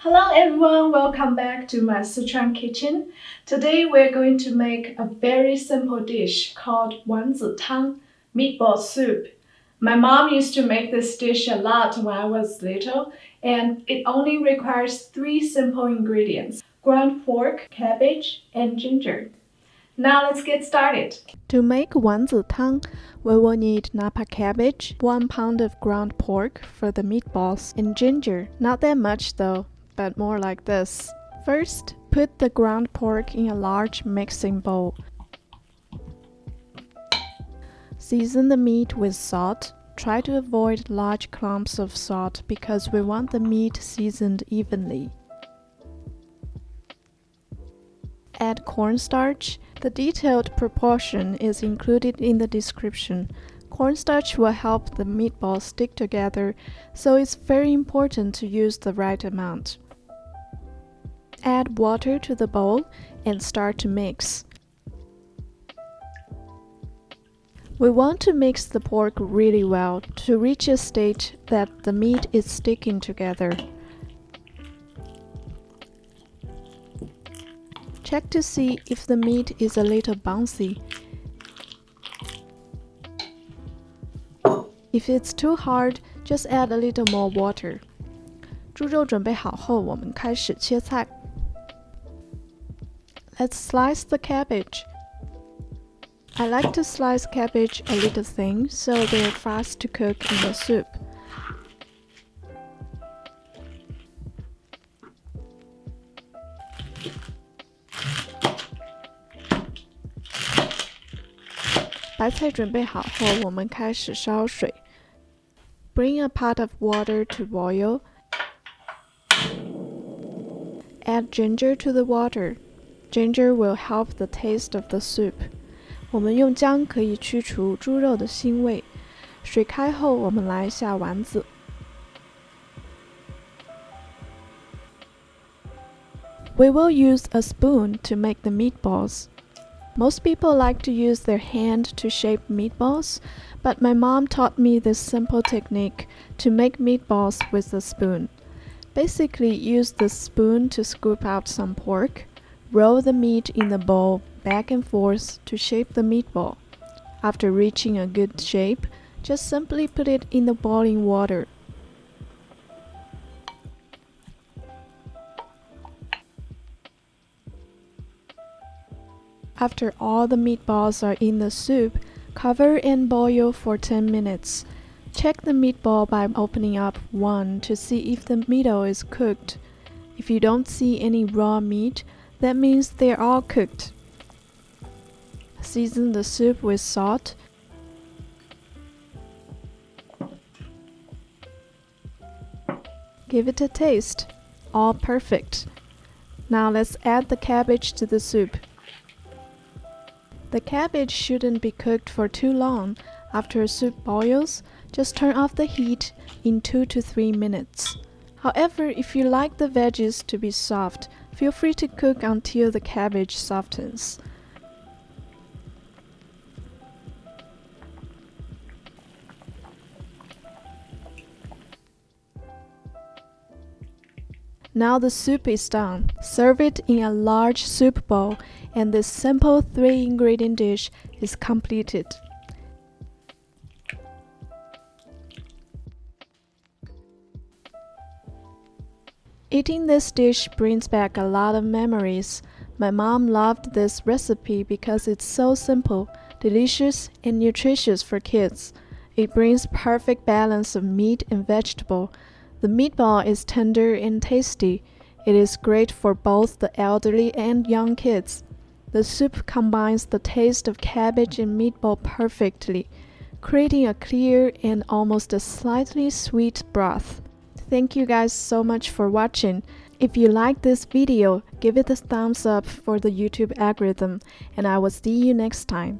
Hello everyone, welcome back to my Sichuan kitchen. Today we're going to make a very simple dish called 丸子汤, meatball soup. My mom used to make this dish a lot when I was little, and it only requires 3 simple ingredients: ground pork, cabbage, and ginger. Now let's get started. To make 丸子汤, we will need napa cabbage, 1 pound of ground pork for the meatballs, and ginger. Not that much though, but more like this. First, put the ground pork in a large mixing bowl. Season the meat with salt. Try to avoid large clumps of salt because we want the meat seasoned evenly. Add cornstarch. The detailed proportion is included in the description. Cornstarch will help the meatballs stick together, so it's very important to use the right amount. Add water to the bowl and start to mix. We want to mix the pork really well to reach a state that the meat is sticking together. Check to see if the meat is a little bouncy. If it's too hard, just add a little more water. 猪肉准备好后，我们开始切菜。Let's slice the cabbage. I like to slice cabbage a little thin so they're fast to cook in the soup. Bring 白菜准备好后，我们开始烧水。Bring a pot of water to boil. Add ginger to the water. Ginger will help the taste of the soup. 我们用姜可以去除猪肉的腥味。水开后，我们来下丸子。We will use a spoon to make the meatballs. Most people like to use their hand to shape meatballs, but my mom taught me this simple technique to make meatballs with a spoon. Basically, use the spoon to scoop out some pork. Roll the meat in the bowl back and forth to shape the meatball. After reaching a good shape, just simply put it in the boiling water. After all the meatballs are in the soup, cover and boil for 10 minutes. Check the meatball by opening up one to see if the middle is cooked. If you don't see any raw meat, that means they're all cooked. Season the soup with salt. Give it a taste. All perfect. Now let's add the cabbage to the soup. The cabbage shouldn't be cooked for too long. After soup boils, just turn off the heat in 2 to 3 minutes. However, if you like the veggies to be soft, feel free to cook until the cabbage softens. Now the soup is done. Serve it in a large soup bowl, and this simple 3-ingredient dish is completed. Eating this dish brings back a lot of memories. My mom loved this recipe because it's so simple, delicious, and nutritious for kids. It brings perfect balance of meat and vegetable. The meatball is tender and tasty. It is great for both the elderly and young kids. The soup combines the taste of cabbage and meatball perfectly, creating a clear and almost a slightly sweet broth. Thank you guys so much for watching. If you like this video, give it a thumbs up for the YouTube algorithm, and I will see you next time.